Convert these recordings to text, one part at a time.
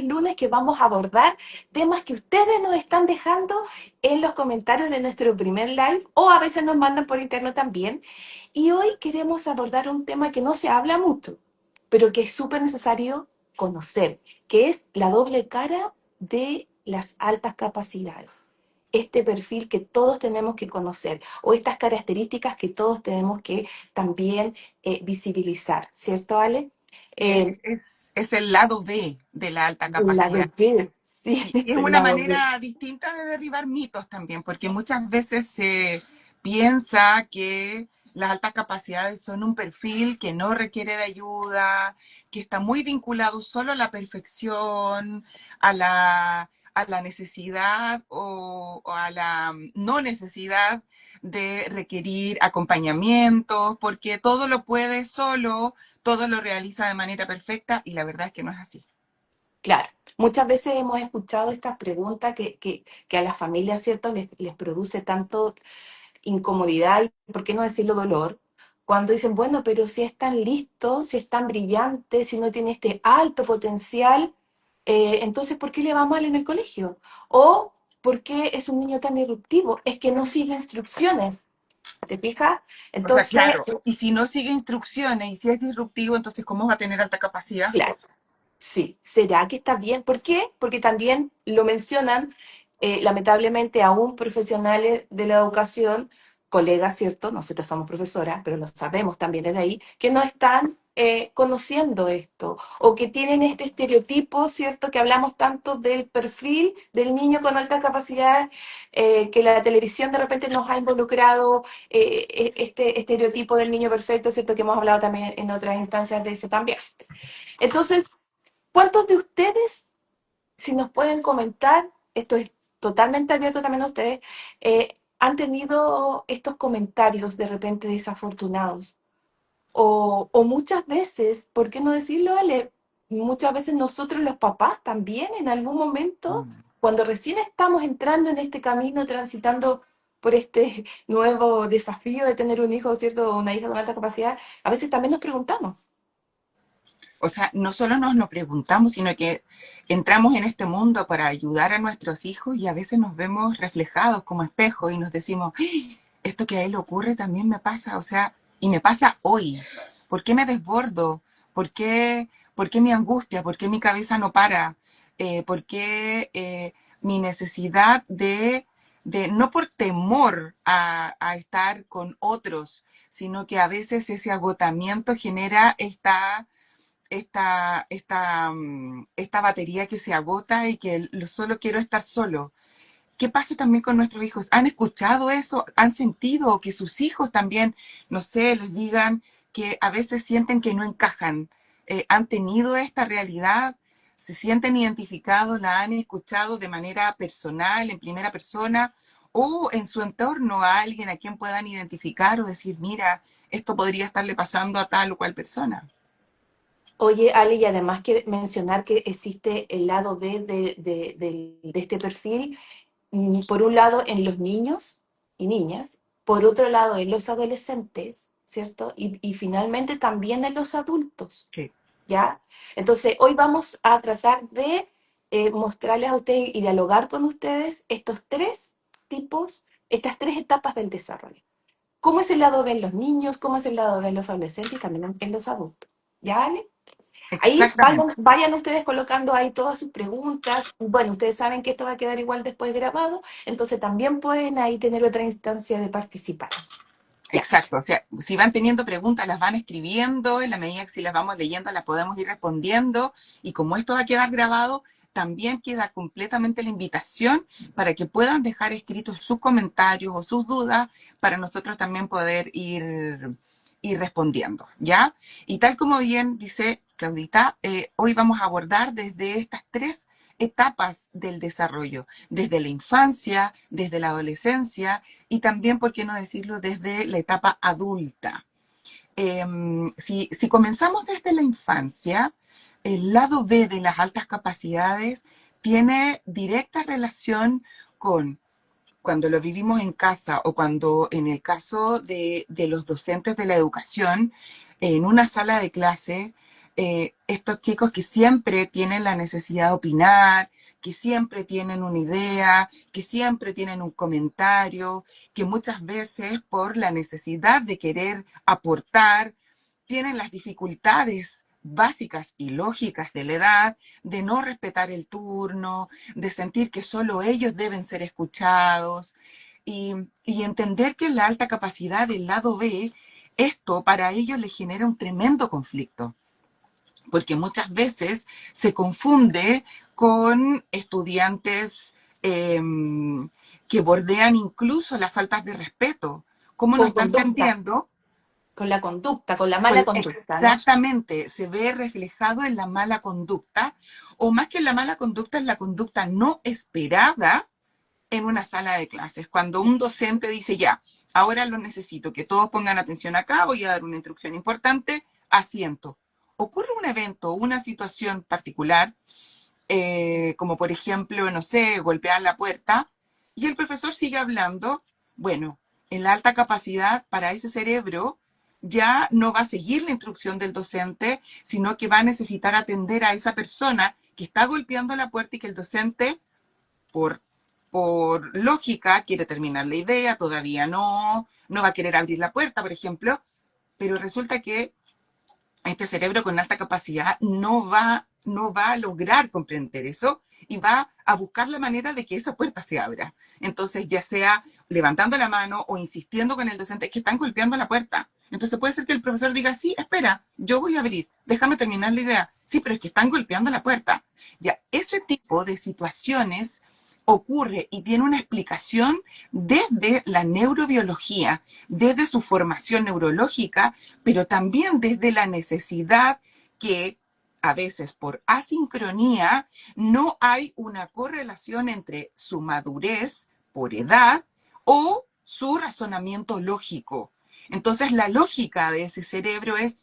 lunes que vamos a abordar temas que ustedes nos están dejando en los comentarios de nuestro primer live o a veces nos mandan por interno también. Y hoy queremos abordar un tema que no se habla mucho, pero que es súper necesario conocer, que es la doble cara de las altas capacidades. Este perfil que todos tenemos que conocer o estas características que todos tenemos que también visibilizar, ¿cierto, Ale? Sí, Eh, es el lado B de la alta el capacidad. lado B, sí, Sí, y es es el una lado B. manera distinta de derribar mitos también, porque muchas veces se piensa que las altas capacidades son un perfil que no requiere de ayuda, que está muy vinculado solo a la perfección, a la necesidad o a la no necesidad de requerir acompañamiento, porque todo lo puede solo, todo lo realiza de manera perfecta y la verdad es que no es así. Claro, muchas veces hemos escuchado estas preguntas que a las familias, ¿cierto?, les produce tanto incomodidad y, ¿por qué no decirlo, dolor? Cuando dicen, bueno, pero si es tan listo, si es tan brillante, si no tiene este alto potencial, entonces, ¿por qué le va mal en el colegio? O, ¿por qué es un niño tan disruptivo? Es que no sigue instrucciones, ¿te fijas? O sea, Entonces, claro, y si no sigue instrucciones y si es disruptivo, entonces ¿cómo va a tener alta capacidad? claro, sí, ¿será que está bien? ¿Por qué? Porque también lo mencionan, lamentablemente, aún profesionales de la educación, colegas, ¿cierto? Nosotros somos profesoras, pero lo sabemos también desde ahí, que no están conociendo esto o que tienen este estereotipo, ¿cierto? Que hablamos tanto del perfil del niño con altas capacidades, que la televisión de repente nos ha involucrado este estereotipo del niño perfecto, ¿cierto? Que hemos hablado también en otras instancias de eso también. Entonces, ¿cuántos de ustedes, si nos pueden comentar, esto es totalmente abierto también a ustedes, han tenido estos comentarios de repente desafortunados? O muchas veces, ¿por qué no decirlo, Ale? Muchas veces nosotros los papás también en algún momento, Mm. cuando recién estamos entrando en este camino, transitando por este nuevo desafío de tener un hijo, ¿cierto? O una hija con alta capacidad, a veces también nos preguntamos. O sea, no solo nos lo preguntamos, sino que entramos en este mundo para ayudar a nuestros hijos y a veces nos vemos reflejados como espejos y nos decimos, "¡Ah! Esto que a él ocurre también me pasa, o sea, y me pasa hoy. ¿Por qué me desbordo? ¿Por qué mi angustia? ¿Por qué mi cabeza no para? ¿Por qué mi necesidad no por temor a estar con otros, sino que a veces ese agotamiento genera esta batería que se agota y que solo quiero estar solo? ¿Qué pasa también con nuestros hijos? ¿Han escuchado eso? ¿Han sentido que sus hijos también, no sé, les digan que a veces sienten que no encajan? ¿Han tenido esta realidad? ¿Se sienten identificados? ¿La han escuchado de manera personal, en primera persona? ¿O en su entorno a alguien a quien puedan identificar o decir, mira, esto podría estarle pasando a tal o cual persona? Oye, Ale, y además que mencionar que existe el lado B de este perfil, por un lado en los niños y niñas, por otro lado en los adolescentes, ¿cierto? Y finalmente también en los adultos, Sí. ¿ya? Entonces, hoy vamos a tratar de mostrarles a ustedes y dialogar con ustedes estos tres tipos, estas tres etapas del desarrollo. ¿Cómo es el lado B en los niños? ¿Cómo es el lado B en los adolescentes y también en los adultos? ¿Ya, Ale? Ahí Exactamente. vayan ustedes colocando ahí todas sus preguntas. Bueno, ustedes saben que esto va a quedar igual después grabado, entonces también pueden ahí tener otra instancia de participar. Ya. Exacto, o sea, si van teniendo preguntas, las van escribiendo, en la medida que si las vamos leyendo, las podemos ir respondiendo, y como esto va a quedar grabado, también queda completamente la invitación para que puedan dejar escritos sus comentarios o sus dudas para nosotros también poder ir respondiendo, ¿ya? Y tal como bien dice Claudita, hoy vamos a abordar desde estas tres etapas del desarrollo, desde la infancia, desde la adolescencia y también, ¿por qué no decirlo?, desde la etapa adulta. Si comenzamos desde la infancia, el lado B de las altas capacidades tiene directa relación con cuando lo vivimos en casa o cuando en el caso de los docentes de la educación, en una sala de clase, estos chicos que siempre tienen la necesidad de opinar, que siempre tienen una idea, que siempre tienen un comentario, que muchas veces por la necesidad de querer aportar, tienen las dificultades básicas y lógicas de la edad, de no respetar el turno, de sentir que solo ellos deben ser escuchados y entender que en la alta capacidad del lado B, esto para ellos les genera un tremendo conflicto, porque muchas veces se confunde con estudiantes eh, que bordean incluso las faltas de respeto. ¿Cómo no Con está conducta, entendiendo? con la conducta, con la mala conducta, ¿no? Exactamente, se ve reflejado en la mala conducta, o más que en la mala conducta, es la conducta no esperada en una sala de clases. Cuando un docente dice, ya, ahora lo necesito, que todos pongan atención acá, voy a dar una instrucción importante, asiento. Ocurre un evento o una situación particular, como por ejemplo, no sé, golpear la puerta, y el profesor sigue hablando. Bueno, en la alta capacidad para ese cerebro ya no va a seguir la instrucción del docente, sino que va a necesitar atender a esa persona que está golpeando la puerta y que el docente, por, por lógica, quiere terminar la idea, todavía no va a querer abrir la puerta, por ejemplo, pero resulta que este cerebro con alta capacidad no va a lograr comprender eso y va a buscar la manera de que esa puerta se abra. Entonces, ya sea levantando la mano o insistiendo con el docente que están golpeando la puerta. Entonces puede ser que el profesor diga, sí, espera, yo voy a abrir, déjame terminar la idea. Sí, pero es que están golpeando la puerta. Ya, ese tipo de situaciones ocurre y tiene una explicación desde la neurobiología, desde su formación neurológica, pero también desde la necesidad que a veces por asincronía no hay una correlación entre su madurez por edad o su razonamiento lógico. Entonces la lógica de ese cerebro es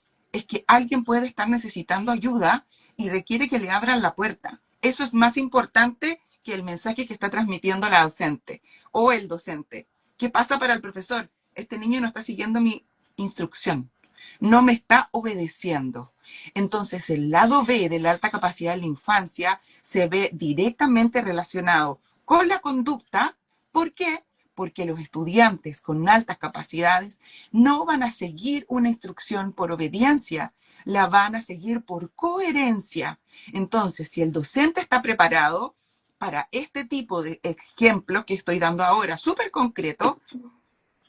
que alguien puede estar necesitando ayuda y requiere que le abran la puerta. Eso es más importante que el mensaje que está transmitiendo la docente o el docente. ¿Qué pasa para el profesor? Este niño no está siguiendo mi instrucción, no me está obedeciendo. Entonces, el lado B de la alta capacidad de la infancia se ve directamente relacionado con la conducta. ¿Por qué? Porque los estudiantes con altas capacidades no van a seguir una instrucción por obediencia, la van a seguir por coherencia. Entonces, si el docente está preparado para este tipo de ejemplo que estoy dando ahora, súper concreto,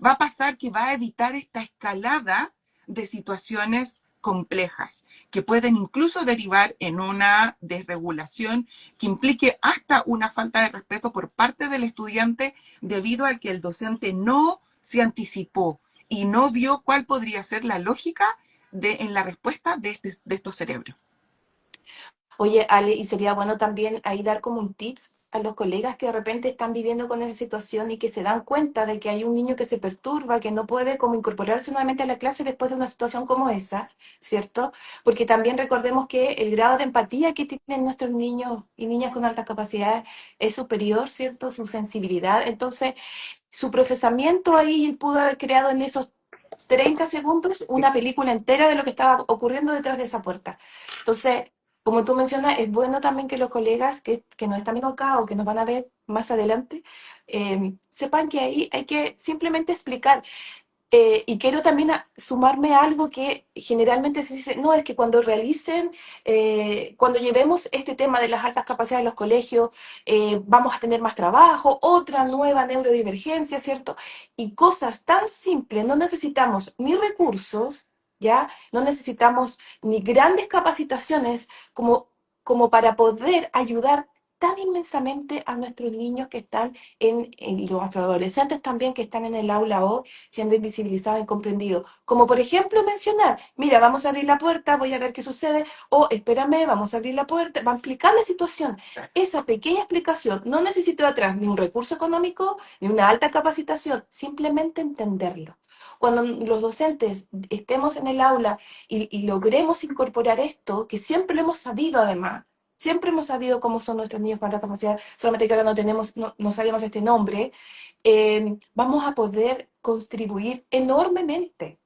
va a pasar que va a evitar esta escalada de situaciones complejas que pueden incluso derivar en una desregulación que implique hasta una falta de respeto por parte del estudiante debido al que el docente no se anticipó y no vio cuál podría ser la lógica en la respuesta de estos cerebros. Oye, Ale, y sería bueno también ahí dar como un tips a los colegas que de repente están viviendo con esa situación y que se dan cuenta de que hay un niño que se perturba, que no puede como incorporarse nuevamente a la clase después de una situación como esa, ¿cierto? Porque también recordemos que el grado de empatía que tienen nuestros niños y niñas con altas capacidades es superior, ¿cierto? Su sensibilidad. Entonces, su procesamiento ahí pudo haber creado en esos 30 segundos una película entera de lo que estaba ocurriendo detrás de esa puerta. Entonces, como tú mencionas, es bueno también que los colegas que nos están viendo acá o que nos van a ver más adelante, sepan que ahí hay que simplemente explicar. Y quiero también sumarme a algo que generalmente se dice, no, es que cuando realicen, cuando llevemos este tema de las altas capacidades de los colegios, vamos a tener más trabajo, otra nueva neurodivergencia, ¿cierto? Y cosas tan simples, no necesitamos ni recursos, ¿ya? No necesitamos ni grandes capacitaciones como para poder ayudar tan inmensamente a nuestros niños que están y nuestros adolescentes también que están en el aula hoy siendo invisibilizados y comprendidos. Como por ejemplo mencionar, mira, vamos a abrir la puerta, voy a ver qué sucede, o espérame, vamos a abrir la puerta, va a explicar la situación. Esa pequeña explicación no necesito atrás ni un recurso económico, ni una alta capacitación, simplemente entenderlo. Cuando los docentes estemos en el aula y logremos incorporar esto, que siempre lo hemos sabido además, siempre hemos sabido cómo son nuestros niños con alta capacidad, solamente que ahora no tenemos, no sabíamos este nombre, vamos a poder contribuir enormemente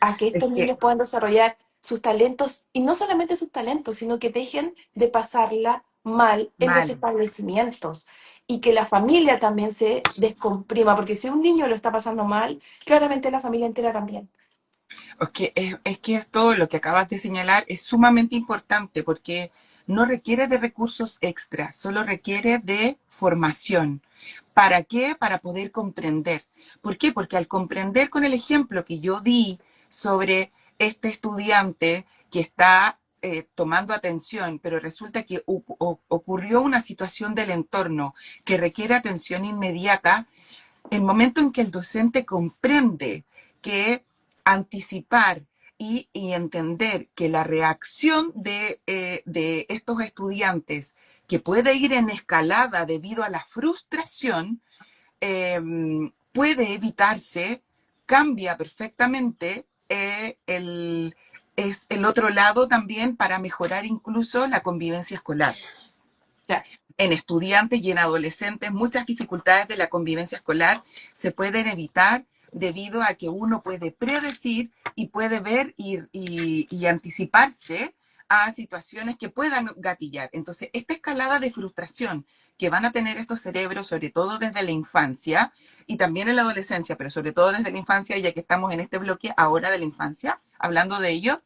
a que Es estos que niños puedan desarrollar. sus talentos, y no solamente sus talentos, sino que dejen de pasarla mal en los Mal. establecimientos y que la familia también se descomprima, porque si un niño lo está pasando mal, claramente la familia entera también. Es que esto, lo que acabas de señalar, es sumamente importante porque no requiere de recursos extras, solo requiere de formación. ¿Para qué? Para poder comprender. ¿Por qué? Porque al comprender con el ejemplo que yo di sobre este estudiante que está tomando atención, pero resulta que ocurrió una situación del entorno que requiere atención inmediata, el momento en que el docente comprende que anticipar y entender que la reacción de estos estudiantes, que puede ir en escalada debido a la frustración, eh, puede evitarse, cambia perfectamente es el otro lado también para mejorar incluso la convivencia escolar. Ya. En estudiantes y en adolescentes, muchas dificultades de la convivencia escolar se pueden evitar debido a que uno puede predecir y puede ver y anticiparse a situaciones que puedan gatillar. Entonces, esta escalada de frustración que van a tener estos cerebros, sobre todo desde la infancia y también en la adolescencia, pero sobre todo desde la infancia, ya que estamos en este bloque ahora de la infancia, hablando de ello,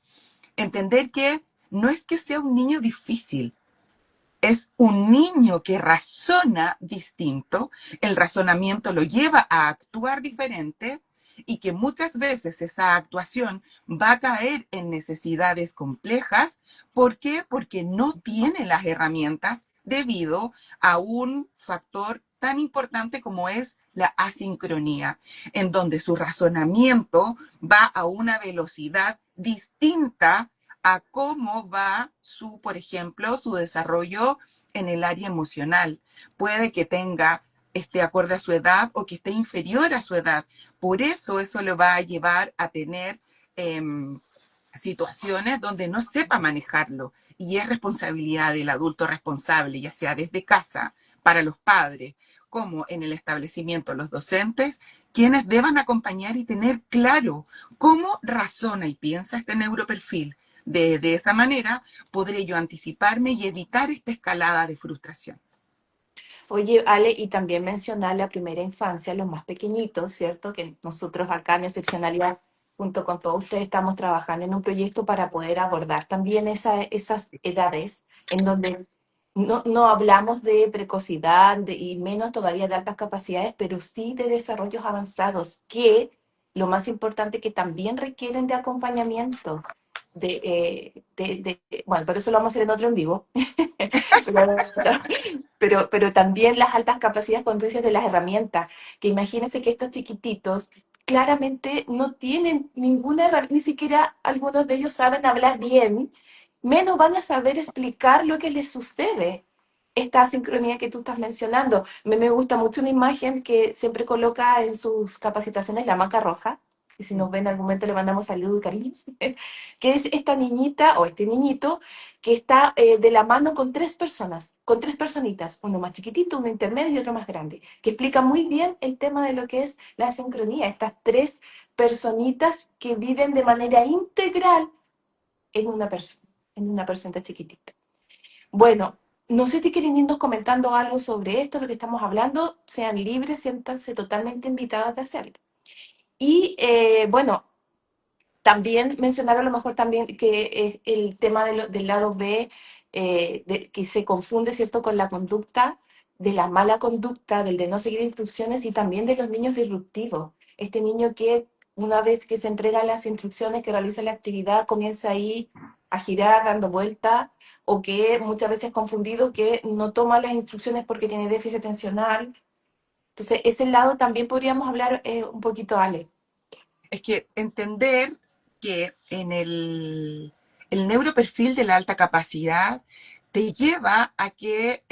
entender que no es que sea un niño difícil, es un niño que razona distinto, el razonamiento lo lleva a actuar diferente y que muchas veces esa actuación va a caer en necesidades complejas. ¿Por qué? Porque no tiene las herramientas debido a un factor tan importante como es la asincronía, en donde su razonamiento va a una velocidad distinta a cómo va su, por ejemplo, su desarrollo en el área emocional. Puede que tenga esté acorde a su edad o que esté inferior a su edad. Por eso le va a llevar a tener eh, situaciones donde no sepa manejarlo. Y es responsabilidad del adulto responsable, ya sea desde casa, para los padres, como en el establecimiento, los docentes, quienes deban acompañar y tener claro cómo razona y piensa este neuroperfil. De esa manera podré yo anticiparme y evitar esta escalada de frustración. Oye, Ale, y también mencionar la primera infancia, los más pequeñitos, ¿cierto? Que nosotros acá en Excepcionalidad, junto con todos ustedes, estamos trabajando en un proyecto para poder abordar también esas edades en donde no hablamos de precocidad y menos todavía de altas capacidades, pero sí de desarrollos avanzados, que lo más importante que también requieren de acompañamiento. Bueno, por eso lo vamos a hacer en otro en vivo. pero, pero también las altas capacidades, cuando tú dices de las herramientas, que imagínense que estos chiquititos claramente no tienen ninguna herramienta, ni siquiera algunos de ellos saben hablar bien, menos van a saber explicar lo que les sucede. Esta sincronía que tú estás mencionando. Me gusta mucho una imagen que siempre coloca en sus capacitaciones la Maca Roja, y si nos ven en algún momento le mandamos saludos y cariños, que es esta niñita o este niñito que está de la mano con tres personas, con tres personitas, uno más chiquitito, uno intermedio y otro más grande, que explica muy bien el tema de lo que es la sincronía, estas tres personitas que viven de manera integral en una persona chiquitita. Bueno, no sé si quieren irnos comentando algo sobre esto, lo que estamos hablando, sean libres, siéntanse totalmente invitadas de hacerlo. Y bueno, también mencionar a lo mejor también que el tema del lado B, que se confunde, ¿cierto?, con la conducta, de la mala conducta, del de no seguir instrucciones y también de los niños disruptivos. Este niño que una vez que se entregan las instrucciones, que realiza la actividad, comienza ahí a girar, dando vueltas, o que muchas veces es confundido, que no toma las instrucciones porque tiene déficit atencional. Entonces, ese lado también podríamos hablar un poquito, Ale. Es que entender que el neuroperfil de la alta capacidad te lleva a que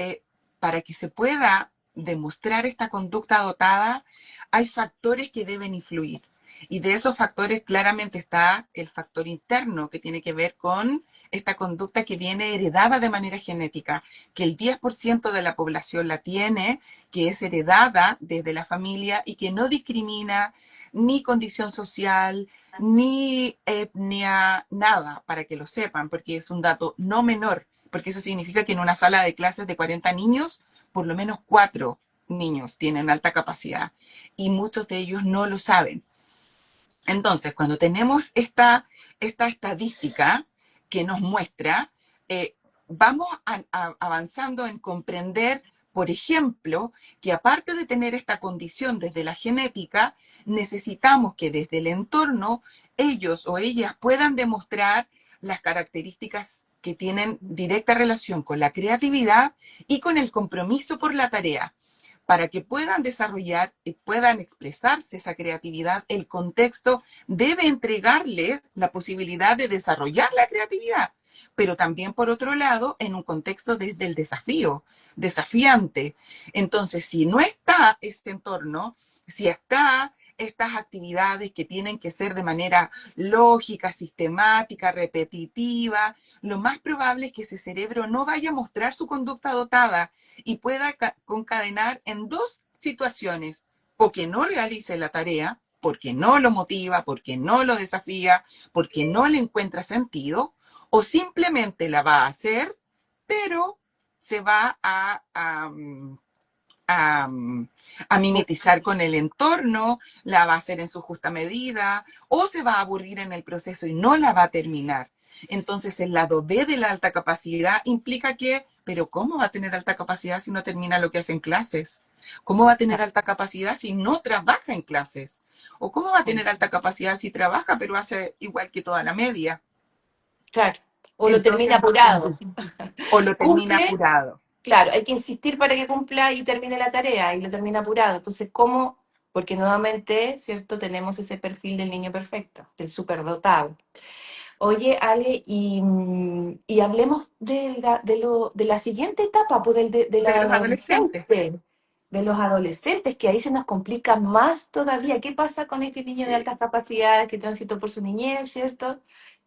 para que se pueda demostrar esta conducta dotada, hay factores que deben influir. Y de esos factores claramente está el factor interno que tiene que ver con esta conducta que viene heredada de manera genética, que el 10% de la población la tiene, que es heredada desde la familia y que no discrimina ni condición social, ni etnia, nada, para que lo sepan, porque es un dato no menor, porque eso significa que en una sala de clases de 40 niños, por lo menos 4 niños tienen alta capacidad y muchos de ellos no lo saben. Entonces, cuando tenemos esta estadística que nos muestra, vamos avanzando en comprender, por ejemplo, que aparte de tener esta condición desde la genética, necesitamos que desde el entorno ellos o ellas puedan demostrar las características que tienen directa relación con la creatividad y con el compromiso por la tarea. Para que puedan desarrollar y puedan expresarse esa creatividad, el contexto debe entregarles la posibilidad de desarrollar la creatividad, pero también por otro lado en un contexto desde el desafío, desafiante. Entonces, si no está este entorno, si está estas actividades que tienen que ser de manera lógica, sistemática, repetitiva, lo más probable es que ese cerebro no vaya a mostrar su conducta dotada y pueda concadenar en dos situaciones, o que no realice la tarea, porque no lo motiva, porque no lo desafía, porque no le encuentra sentido, o simplemente la va a hacer, pero se va a, a mimetizar con el entorno, la va a hacer en su justa medida, o se va a aburrir en el proceso y no la va a terminar. Entonces, el lado B de la alta capacidad implica que, pero ¿cómo va a tener alta capacidad si no termina lo que hace en clases? ¿Cómo va a tener alta capacidad si no trabaja en clases? ¿O cómo va a tener alta capacidad si trabaja pero hace igual que toda la media? Claro. O lo Entonces, termina apurado. o lo termina Cumple, apurado. claro, hay que insistir para que cumpla y termine la tarea y lo termina apurado. Entonces, ¿cómo? Porque nuevamente, ¿cierto? Tenemos ese perfil del niño perfecto, del superdotado. Oye, Ale, y hablemos de la siguiente etapa, pues del De los adolescentes. adolescente, de los adolescentes, que ahí se nos complica más todavía. ¿Qué pasa con este niño de Sí. altas capacidades que transitó por su niñez, ¿cierto?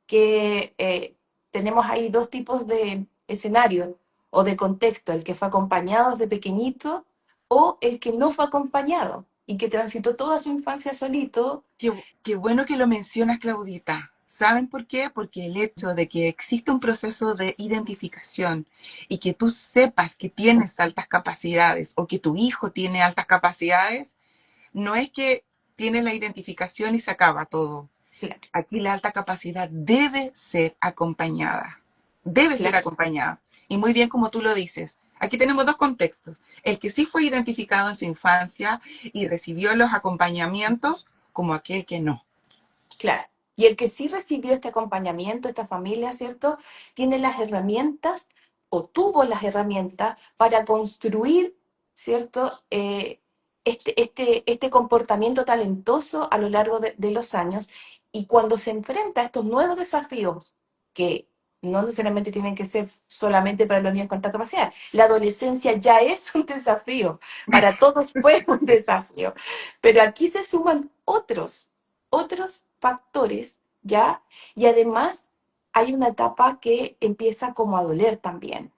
Que tenemos ahí dos tipos de escenarios o de contexto, el que fue acompañado desde pequeñito o el que no fue acompañado y que transitó toda su infancia solito. Qué bueno que lo mencionas, Claudita. ¿Saben por qué? Porque el hecho de que existe un proceso de identificación y que tú sepas que tienes altas capacidades o que tu hijo tiene altas capacidades, no es que tiene la identificación y se acaba todo. Claro, Aquí la alta capacidad debe ser acompañada. Debe ser claro. acompañada. Y muy bien como tú lo dices. Aquí tenemos dos contextos. El que sí fue identificado en su infancia y recibió los acompañamientos como aquel que no. Claro. Y el que sí recibió este acompañamiento, esta familia, ¿cierto? Tiene las herramientas o tuvo las herramientas para construir, ¿cierto? Este comportamiento talentoso a lo largo de los años. Y cuando se enfrenta a estos nuevos desafíos, que no necesariamente tienen que ser solamente para los niños con alta capacidad, la adolescencia ya es un desafío, para todos fue un desafío, pero aquí se suman otros factores, ¿ya? Y además hay una etapa que empieza como a doler también,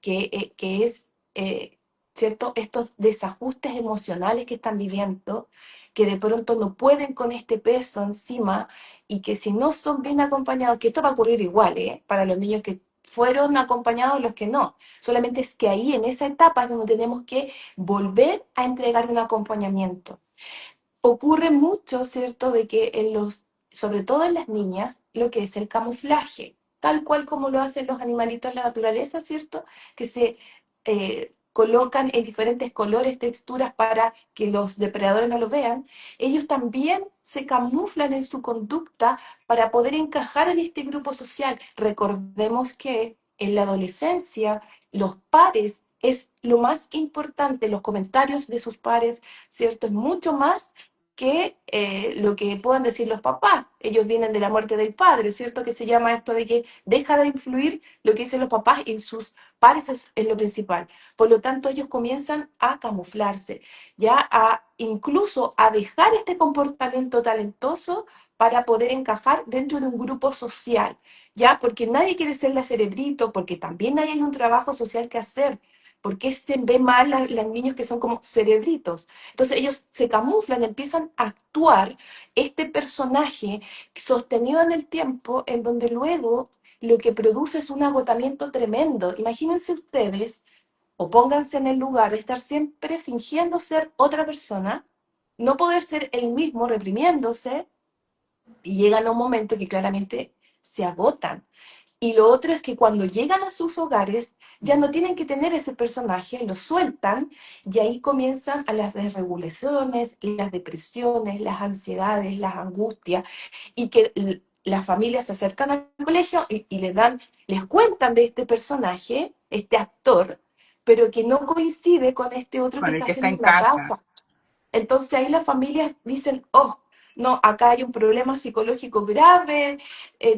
que es, ¿cierto? Estos desajustes emocionales que están viviendo, que de pronto no pueden con este peso encima y que si no son bien acompañados, que esto va a ocurrir igual, ¿eh? Para los niños que fueron acompañados, los que no. Solamente es que ahí en esa etapa es donde tenemos que volver a entregar un acompañamiento. Ocurre mucho, ¿cierto?, de que sobre todo en las niñas, lo que es el camuflaje, tal cual como lo hacen los animalitos en la naturaleza, ¿cierto?, que se colocan en diferentes colores, texturas para que los depredadores no lo vean, ellos también se camuflan en su conducta para poder encajar en este grupo social. Recordemos que en la adolescencia los pares es lo más importante, los comentarios de sus pares, ¿cierto? Es mucho más que lo que puedan decir los papás. Ellos vienen de la muerte del padre, ¿cierto? Que se llama esto de que deja de influir lo que dicen los papás y sus pares es lo principal. Por lo tanto, ellos comienzan a camuflarse, ya a incluso a dejar este comportamiento talentoso para poder encajar dentro de un grupo social, ya porque nadie quiere ser la cerebrito, porque también hay un trabajo social que hacer. ¿Por qué se ve mal las niños que son como cerebritos? Entonces ellos se camuflan, empiezan a actuar este personaje sostenido en el tiempo, en donde luego lo que produce es un agotamiento tremendo. Imagínense ustedes, o pónganse en el lugar de estar siempre fingiendo ser otra persona, no poder ser el mismo, reprimiéndose, y llegan a un momento que claramente se agotan. Y lo otro es que cuando llegan a sus hogares ya no tienen que tener ese personaje, lo sueltan y ahí comienzan a las desregulaciones, las depresiones, las ansiedades, las angustias y que las familias se acercan al colegio y les dan, les cuentan de este personaje, este actor, pero que no coincide con este otro que con el está que está haciendo en en la casa. casa. Entonces ahí las familias dicen, oh, no, acá hay un problema psicológico grave,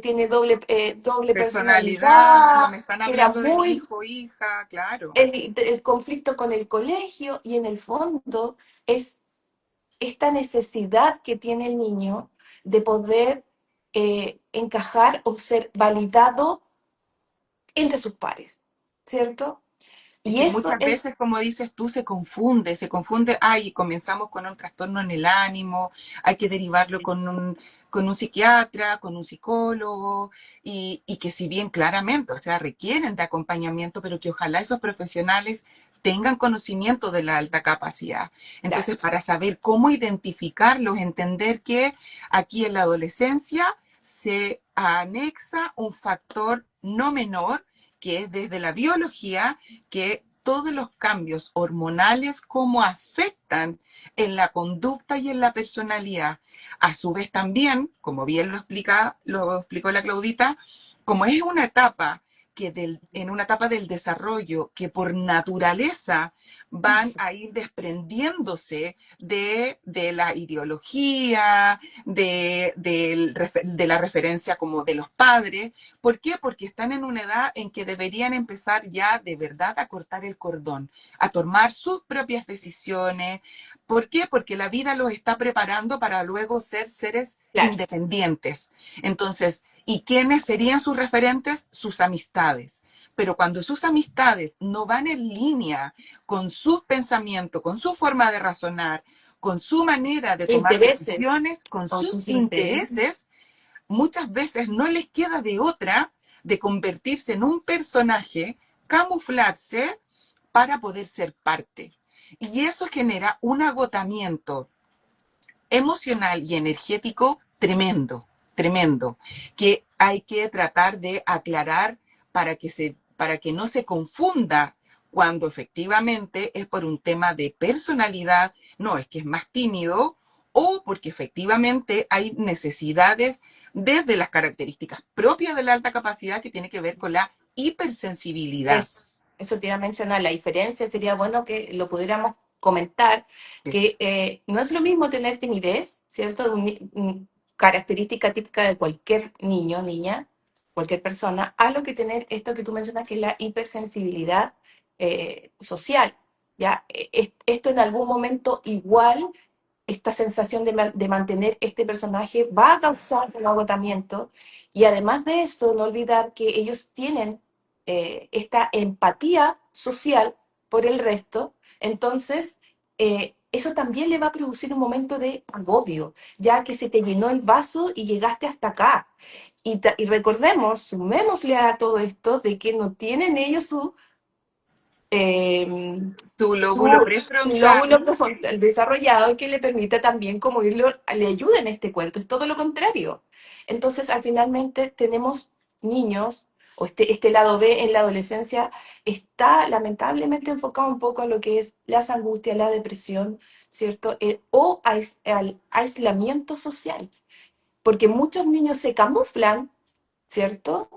tiene doble Personalidad, no personalidad, me están era hablando de mi muy hijo, hija, claro. el conflicto con el colegio y en el fondo es esta necesidad que tiene el niño de poder encajar o ser validado entre sus pares, ¿cierto? Es Y que eso muchas es, veces, como dices tú, se confunde, ay, comenzamos con un trastorno en el ánimo, hay que derivarlo con un psiquiatra, con un psicólogo, y que si bien claramente, o sea, requieren de acompañamiento, pero que ojalá esos profesionales tengan conocimiento de la alta capacidad. claro, Entonces, para saber cómo identificarlos, entender que aquí en la adolescencia se anexa un factor no menor, que es desde la biología, que todos los cambios hormonales, cómo afectan en la conducta y en la personalidad. A su vez también, como bien lo explicó la Claudita, como es una etapa en una etapa del desarrollo que por naturaleza van a ir desprendiéndose de la ideología, de la referencia como de los padres. ¿Por qué? Porque están en una edad en que deberían empezar ya de verdad a cortar el cordón, a tomar sus propias decisiones. ¿Por qué? Porque la vida los está preparando para luego ser seres claro. independientes. Entonces, ¿y quiénes serían sus referentes? Sus amistades. Pero cuando sus amistades no van en línea con sus pensamientos, con su forma de razonar, con su manera de tomar Intereses decisiones, con o sus sus intereses. intereses, muchas veces no les queda de otra de convertirse en un personaje, camuflarse para poder ser parte. Y eso genera un agotamiento emocional y energético tremendo, tremendo, que hay que tratar de aclarar para que no se confunda cuando efectivamente es por un tema de personalidad, no, es que es más tímido, o porque efectivamente hay necesidades desde las características propias de la alta capacidad que tiene que ver con la hipersensibilidad. Eso te iba a mencionar. La diferencia sería bueno que lo pudiéramos comentar, que no es lo mismo tener timidez, ¿cierto? Característica típica de cualquier niño, niña, cualquier persona, a lo que tener esto que tú mencionas, que es la hipersensibilidad social. ¿Ya? Esto en algún momento igual esta sensación de mantener este personaje va a causar un agotamiento y además de esto, no olvidar que ellos tienen esta empatía social por el resto, entonces eso también le va a producir un momento de agobio, ya que se te llenó el vaso y llegaste hasta acá. Y recordemos, sumémosle a todo esto de que no tienen ellos eh, Su lóbulo su lóbulo prefrontal. prefrontal desarrollado que le permite también como irlo, le ayuda en este cuento, es todo lo contrario. Entonces, al finalmente tenemos niños, o este lado B en la adolescencia está lamentablemente enfocado un poco en lo que es las angustias, la depresión, ¿cierto? Al aislamiento social, porque muchos niños se camuflan, ¿cierto?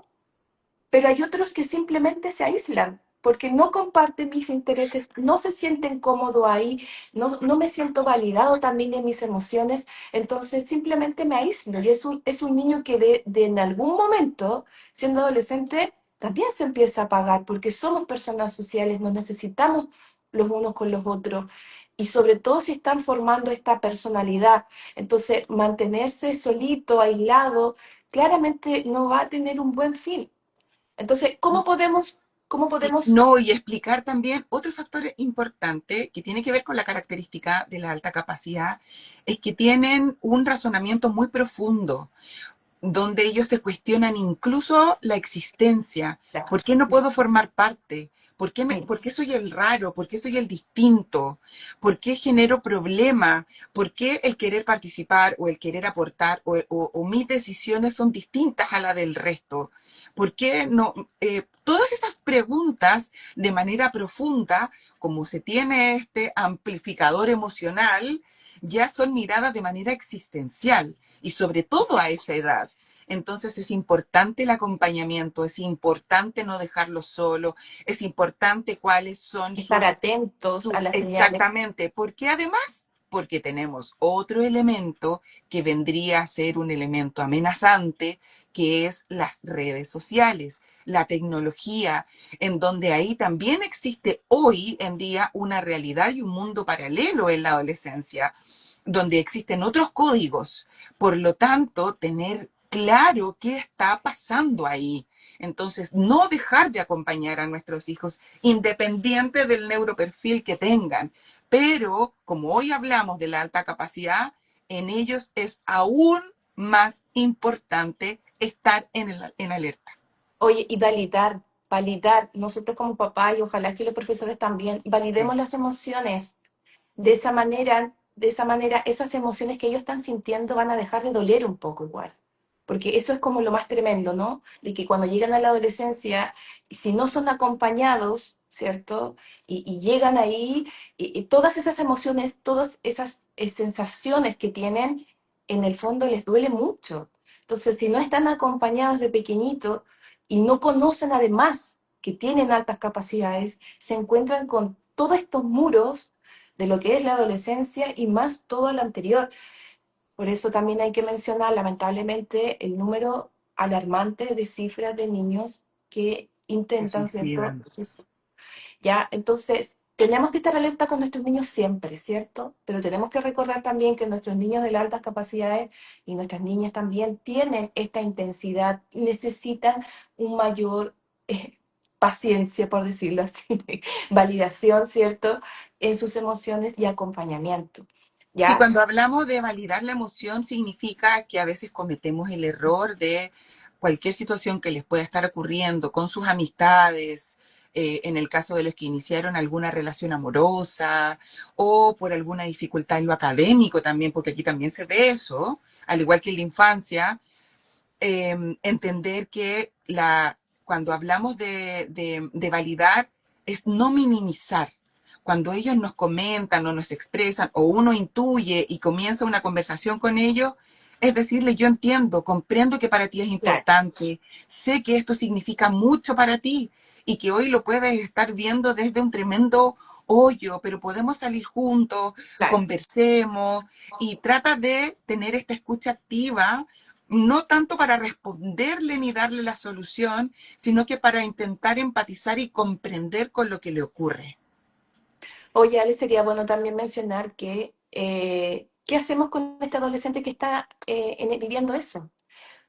Pero hay otros que simplemente se aíslan porque no comparten mis intereses, no se sienten cómodos ahí, no me siento validado también en mis emociones, entonces simplemente me aíslo. Y es un niño que en algún momento, siendo adolescente, también se empieza a apagar porque somos personas sociales, nos necesitamos los unos con los otros. Y sobre todo si están formando esta personalidad. Entonces, mantenerse solito, aislado, claramente no va a tener un buen fin. Entonces, ¿cómo podemos? ¿Cómo Y, podemos? no, y explicar también otro factor importante que tiene que ver con la característica de la alta capacidad, es que tienen un razonamiento muy profundo, donde ellos se cuestionan incluso la existencia. Ya, ¿Por qué no puedo formar parte? mira, ¿Por qué soy el raro? ¿Por qué soy el distinto? ¿Por qué genero problema? ¿Por qué el querer participar o el querer aportar o mis decisiones son distintas a la del resto? ¿Por qué no? Todas esas preguntas de manera profunda, como se tiene este amplificador emocional, ya son miradas de manera existencial y sobre todo a esa edad. Entonces es importante el acompañamiento, es importante no dejarlo solo, es importante cuáles son estar atentos a las señales. exactamente, porque además, porque tenemos otro elemento que vendría a ser un elemento amenazante, que es las redes sociales, la tecnología, en donde ahí también existe hoy en día una realidad y un mundo paralelo en la adolescencia, donde existen otros códigos. Por lo tanto, tener claro qué está pasando ahí. Entonces, no dejar de acompañar a nuestros hijos, independiente del neuroperfil que tengan. Pero, como hoy hablamos de la alta capacidad, en ellos es aún más importante estar en alerta. Oye, y validar, nosotros como papá y ojalá que los profesores también, Sí, validemos las emociones. De esa manera, esas emociones que ellos están sintiendo van a dejar de doler un poco igual. Porque eso es como lo más tremendo, ¿no? De que cuando llegan a la adolescencia, si no son acompañados, ¿cierto? Y llegan ahí, y todas esas emociones, todas esas sensaciones que tienen, en el fondo les duele mucho. Entonces, si no están acompañados de pequeñito y no conocen además que tienen altas capacidades, se encuentran con todos estos muros de lo que es la adolescencia y más todo lo anterior. Por eso también hay que mencionar, lamentablemente, el número alarmante de cifras de niños que se intentan, ¿cierto? suicidan. Ya, entonces, tenemos que estar alerta con nuestros niños siempre, ¿cierto? Pero tenemos que recordar también que nuestros niños de las altas capacidades y nuestras niñas también tienen esta intensidad, necesitan un mayor paciencia, por decirlo así, validación, ¿cierto? En sus emociones y acompañamiento. Y ¿Ya? cuando hablamos de validar la emoción, significa que a veces cometemos el error de cualquier situación que les pueda estar ocurriendo con sus amistades, en el caso de los que iniciaron alguna relación amorosa o por alguna dificultad en lo académico también, porque aquí también se ve eso, al igual que en la infancia, entender que cuando hablamos de validar es no minimizar. Cuando ellos nos comentan o nos expresan o uno intuye y comienza una conversación con ellos, es decirle, yo entiendo, comprendo que para ti es Claro, importante, sé que esto significa mucho para ti y que hoy lo puedes estar viendo desde un tremendo hoyo, pero podemos salir juntos, claro. conversemos y trata de tener esta escucha activa, no tanto para responderle ni darle la solución, sino que para intentar empatizar y comprender con lo que le ocurre. Oye, Ale, sería bueno también mencionar que, ¿qué hacemos con este adolescente que está viviendo eso?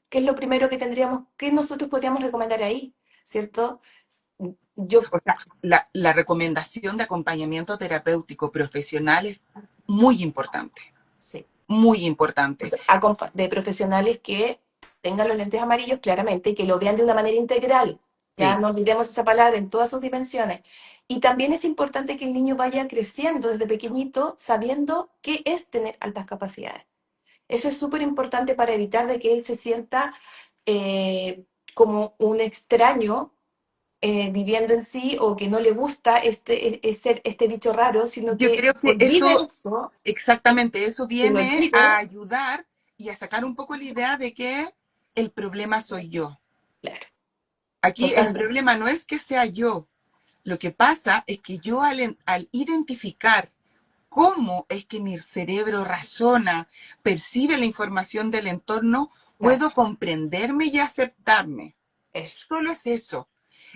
¿Qué es lo primero que tendríamos, qué nosotros podríamos recomendar ahí? ¿Cierto? Yo, O sea, la recomendación de acompañamiento terapéutico profesional es muy importante, sí, muy importante. de profesionales que tengan los lentes amarillos claramente y que lo vean de una manera integral. Ya Sí, no olvidemos esa palabra en todas sus dimensiones. Y también es importante que el niño vaya creciendo desde pequeñito sabiendo qué es tener altas capacidades. Eso es súper importante para evitar de que él se sienta como un extraño viviendo en sí o que no le gusta ser este bicho raro, sino yo que creo que olvide eso, eso, exactamente, eso que lo viene a olvide. ayudar y a sacar un poco la idea de que el problema soy yo. Claro, Aquí el totalmente. problema no es que sea yo. Lo que pasa es que yo al identificar cómo es que mi cerebro razona, percibe la información del entorno, Claro, puedo comprenderme y aceptarme. eso. Solo es eso.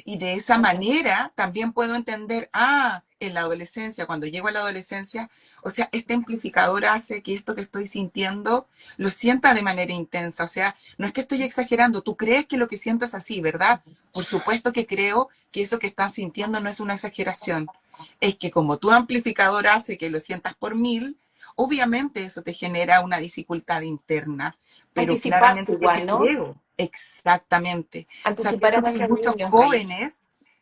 Y de esa manera también puedo entender, ah, en la adolescencia, cuando llego a la adolescencia, o sea, este amplificador hace que esto que estoy sintiendo lo sienta de manera intensa. O sea, no es que estoy exagerando, tú crees que lo que siento es así, ¿verdad? Por supuesto que creo que eso que estás sintiendo no es una exageración. Es que como tu amplificador hace que lo sientas por 1000, obviamente eso te genera una dificultad interna, pero Anticiparse claramente que te igual, ¿no? creo. Exactamente. Anticipar a Sabiendo que hay nuestros niños ahí.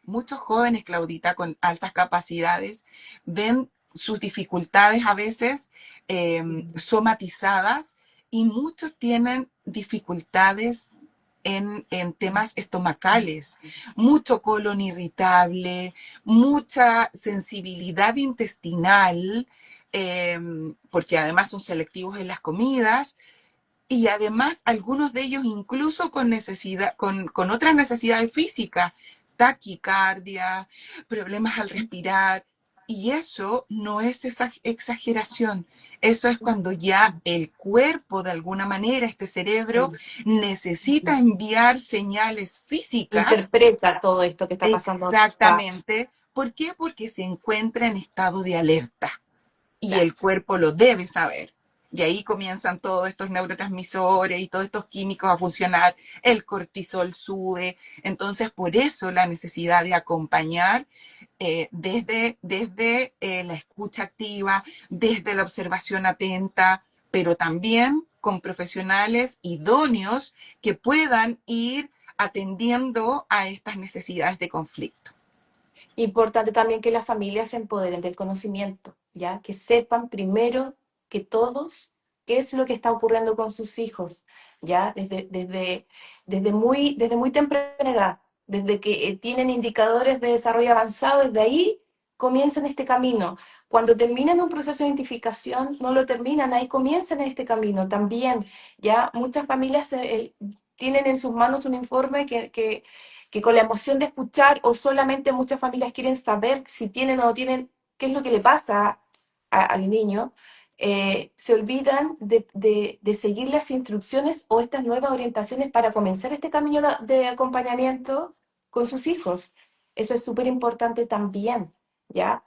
muchos jóvenes, Claudita, con altas capacidades, ven sus dificultades a veces somatizadas y muchos tienen dificultades en temas estomacales, mucho colon irritable, mucha sensibilidad intestinal, eh, porque además son selectivos en las comidas, y además algunos de ellos incluso con necesidad, con otras necesidades físicas, taquicardia, problemas al respirar, y eso no es esa exageración. Eso es cuando ya el cuerpo, de alguna manera, este cerebro, necesita enviar señales físicas. Interpreta todo esto que está pasando acá. Exactamente. ¿Por qué? Porque se encuentra en estado de alerta y Claro. el cuerpo lo debe saber. Y ahí comienzan todos estos neurotransmisores y todos estos químicos a funcionar, el cortisol sube. Entonces, por eso la necesidad de acompañar desde la escucha activa, desde la observación atenta, pero también con profesionales idóneos que puedan ir atendiendo a estas necesidades de conflicto. Importante también que las familias se empoderen del conocimiento, ¿ya? Que sepan primero que todos qué es lo que está ocurriendo con sus hijos, ¿ya? Desde muy temprana edad, desde que tienen indicadores de desarrollo avanzado, desde ahí comienzan este camino. Cuando terminan un proceso de identificación, no lo terminan, ahí comienzan este camino también, ¿ya? Muchas familias tienen en sus manos un informe que con la emoción de escuchar o solamente muchas familias quieren saber si tienen o no tienen, qué es lo que le pasa al niño, se olvidan de seguir las instrucciones o estas nuevas orientaciones para comenzar este camino de acompañamiento con sus hijos. Eso es súper importante también, ¿ya?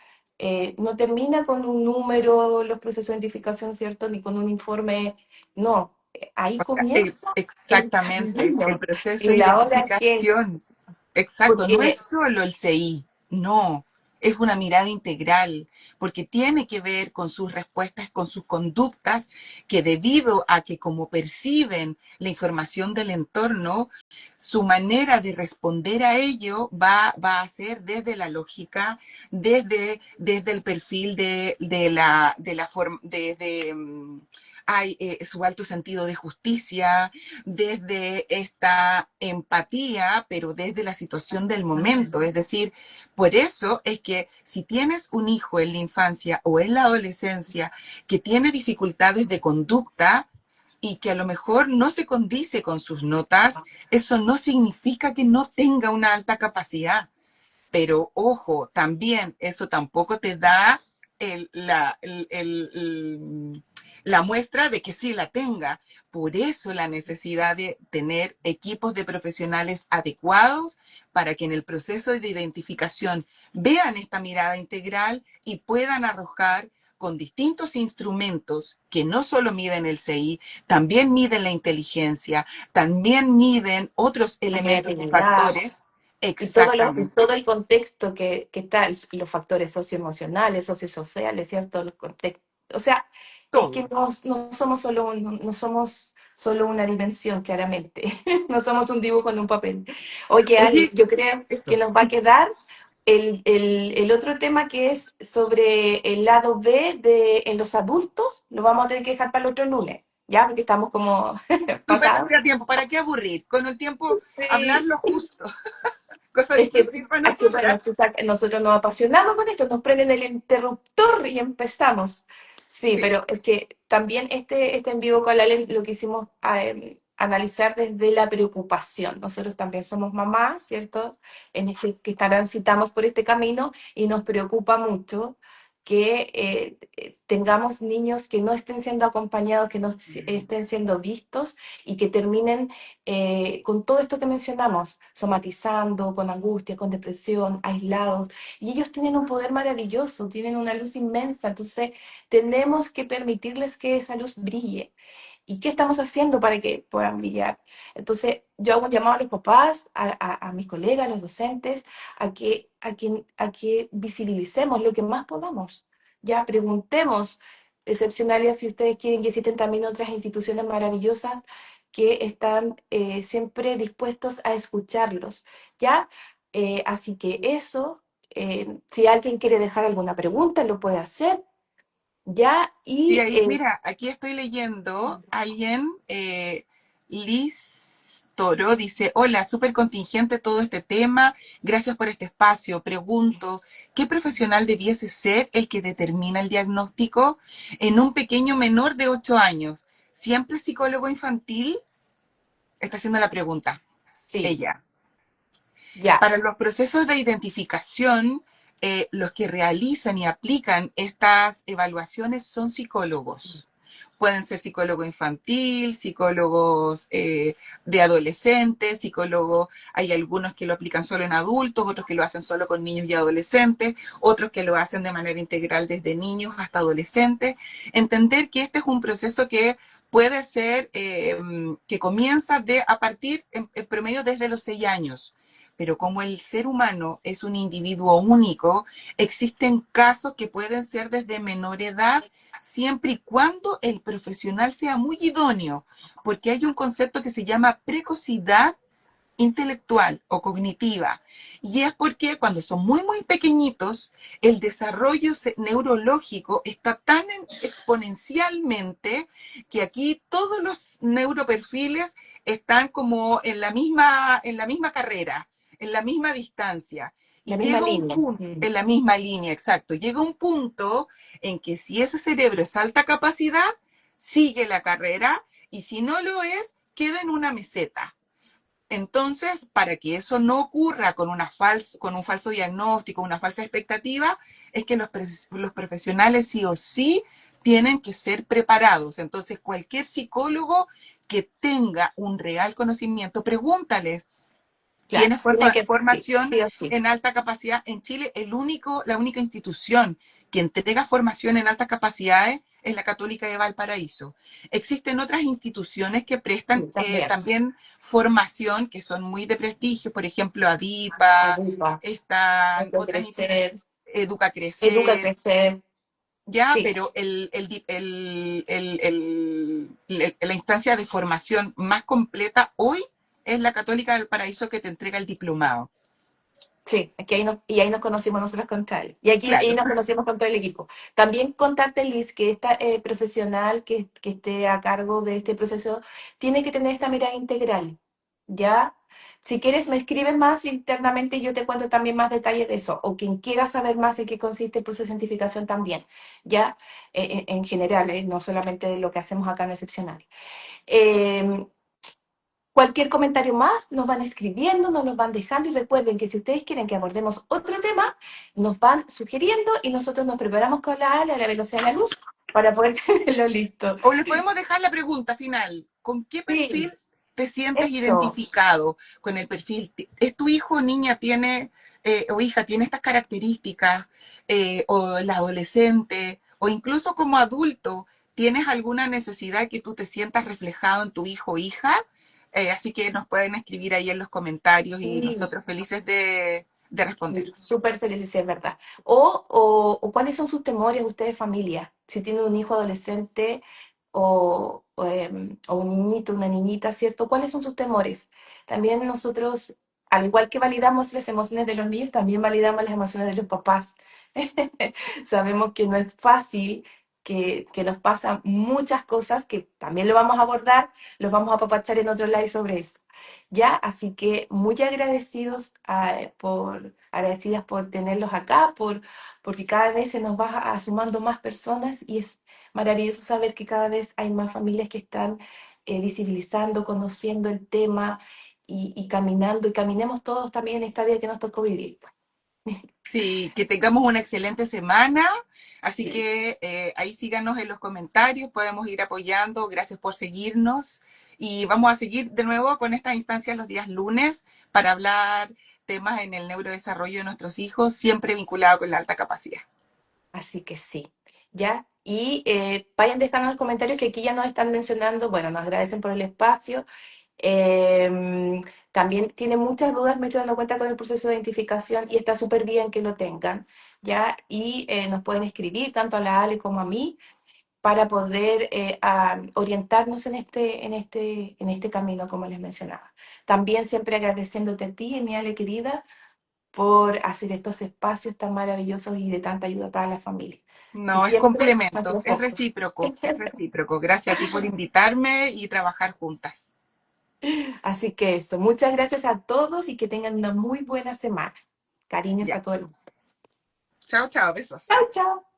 No termina con un número los procesos de identificación, ¿cierto? Ni con un informe, no. Ahí O sea, comienza el exactamente, el camino, proceso de en la hora que identificación. Exacto, no es porque solo el CI, no, es una mirada integral, porque tiene que ver con sus respuestas, con sus conductas, que debido a que como perciben la información del entorno, su manera de responder a ello va a ser desde la lógica, desde el perfil de la forma, hay su alto sentido de justicia, desde esta empatía, pero desde la situación del momento. Es decir, por eso es que si tienes un hijo en la infancia o en la adolescencia que tiene dificultades de conducta, y que a lo mejor no se condice con sus notas, eso no significa que no tenga una alta capacidad. Pero ojo, también eso tampoco te da la muestra de que sí la tenga. Por eso la necesidad de tener equipos de profesionales adecuados para que en el proceso de identificación vean esta mirada integral y puedan arrojar con distintos instrumentos que no solo miden el CI, también miden la inteligencia, también miden otros también elementos y afinidad factores. y Exactamente, todo el contexto que está, los factores socioemocionales, sociosociales, ¿cierto? O sea, es que todo, no somos no somos solo una dimensión, claramente. No somos un dibujo en un papel. Oye, Ale, oye, yo creo que eso. nos va a quedar el otro tema que es sobre el lado B en los adultos, lo vamos a tener que dejar para el otro lunes, ¿ya? Porque estamos como Súper pasados. a tiempo, ¿para qué aburrir? Con el tiempo, hablar Sí, lo justo, cosa es difícil para que bueno, nosotras. nosotros nos apasionamos con esto, nos prenden el interruptor y empezamos. Sí, Sí, pero es que también este en vivo con la ley lo quisimos analizar desde la preocupación. Nosotros también somos mamás, ¿cierto? Que transitamos por este camino y nos preocupa mucho. que tengamos niños que no estén siendo acompañados, que no estén siendo vistos y que terminen con todo esto que mencionamos, somatizando, con angustia, con depresión, aislados. Y ellos tienen un poder maravilloso, tienen una luz inmensa, entonces tenemos que permitirles que esa luz brille. ¿Y qué estamos haciendo para que puedan brillar? Entonces, yo hago un llamado a los papás, a mis colegas, a los docentes, a que visibilicemos lo que más podamos. Ya preguntemos, excepcionales, si ustedes quieren, y existen también otras instituciones maravillosas que están siempre dispuestos a escucharlos. ¿Ya? Así que eso, si alguien quiere dejar alguna pregunta, lo puede hacer. ¿Ya? Sí, Y ahí, mira, aquí estoy leyendo, alguien, Liz Toro, dice, hola, súper contingente todo este tema, gracias por este espacio. Pregunto, ¿qué profesional debiese ser el que determina el diagnóstico en un pequeño menor de 8 años? ¿Siempre psicólogo infantil? Está haciendo la pregunta, sí, ella. ya. Para los procesos de identificación, los que realizan y aplican estas evaluaciones son psicólogos. Pueden ser psicólogo infantil, psicólogos de adolescentes, psicólogos, hay algunos que lo aplican solo en adultos, otros que lo hacen solo con niños y adolescentes, otros que lo hacen de manera integral desde niños hasta adolescentes. Entender que este es un proceso que puede ser, que comienza a partir en promedio desde los 6 años, pero como el ser humano es un individuo único, existen casos que pueden ser desde menor edad, siempre y cuando el profesional sea muy idóneo, porque hay un concepto que se llama precocidad intelectual o cognitiva. Y es porque cuando son muy, muy pequeñitos, el desarrollo neurológico está tan exponencialmente que aquí todos los neuroperfiles están como en la misma carrera, en la misma distancia. La Y misma llega un línea. punto, en la misma línea, exacto, llega un punto en que si ese cerebro es alta capacidad, sigue la carrera y si no lo es, queda en una meseta. Entonces, para que eso no ocurra con un falso diagnóstico, una falsa expectativa, es que los profesionales sí o sí tienen que ser preparados. Entonces, cualquier psicólogo que tenga un real conocimiento, pregúntales. Claro, Tiene tiene que, sí, formación sí o sí. en alta capacidad. En Chile, la única institución que entrega formación en altas capacidades es la Católica de Valparaíso. Existen otras instituciones que prestan Sí, también. también formación que son muy de prestigio, por ejemplo, ADIPA, Ayuda, están ayuda a otras instituciones, crecer, Educa educa a Crecer, crecer. ya, Sí, pero la instancia de formación más completa hoy es la Católica del Paraíso que te entrega el diplomado. sí, es que ahí nos conocimos nosotros con Charlie. Y aquí ahí Claro. nos conocimos con todo el equipo. También contarte, Liz, que esta profesional que esté a cargo de este proceso tiene que tener esta mirada integral. ¿Ya? Si quieres, me escribes más internamente y yo te cuento también más detalles de eso. O quien quiera saber más en qué consiste el proceso de cientificación también. ¿Ya? En general, no solamente de lo que hacemos acá en Excepcional. Eh, Cualquier comentario más, nos van escribiendo, nos los van dejando y recuerden que si ustedes quieren que abordemos otro tema, nos van sugiriendo y nosotros nos preparamos con la ala a la velocidad de la luz para poder tenerlo listo. O les podemos dejar la pregunta final. ¿Con qué Sí, perfil te sientes eso. identificado? Con el perfil, ¿es tu hijo o niña tiene o hija tiene estas características? ¿O el adolescente? ¿O incluso como adulto tienes alguna necesidad que tú te sientas reflejado en tu hijo o hija? Así que nos pueden escribir ahí en los comentarios y Sí, nosotros felices de responder. súper feliz, si es verdad. O cuáles son sus temores ustedes, familia. Si tienen un hijo adolescente o un niñito, una niñita, ¿cierto? ¿Cuáles son sus temores? También nosotros, al igual que validamos las emociones de los niños, también validamos las emociones de los papás. Sabemos que no es fácil, que nos pasan muchas cosas, que también lo vamos a abordar, los vamos a apapachar en otro live sobre eso. ¿Ya? Así que muy agradecidos agradecidas por tenerlos acá, porque cada vez se nos va sumando más personas y es maravilloso saber que cada vez hay más familias que están visibilizando, conociendo el tema y caminando, y caminemos todos también en esta vida que nos tocó vivir. Sí, que tengamos una excelente semana. Así que ahí síganos en los comentarios, podemos ir apoyando. Gracias por seguirnos. Y vamos a seguir de nuevo con esta instancia los días lunes para hablar temas en el neurodesarrollo de nuestros hijos, siempre vinculado con la alta capacidad. Así que sí, ¿ya? Y vayan dejando en los comentarios que aquí ya nos están mencionando, bueno, nos agradecen por el espacio. También tienen muchas dudas, me estoy dando cuenta con el proceso de identificación y está súper bien que lo tengan, ¿ya? Y nos pueden escribir tanto a la Ale como a mí para poder orientarnos en este camino, como les mencionaba. También siempre agradeciéndote a ti, mi Ale querida, por hacer estos espacios tan maravillosos y de tanta ayuda para la familia. Y No, es siempre complemento, nuestro foco. es recíproco. Gracias a ti por invitarme y trabajar juntas. Así que eso, muchas gracias a todos y que tengan una muy buena semana. Cariños Ya. a todo el mundo. Chao, chao, besos. Chao, chao.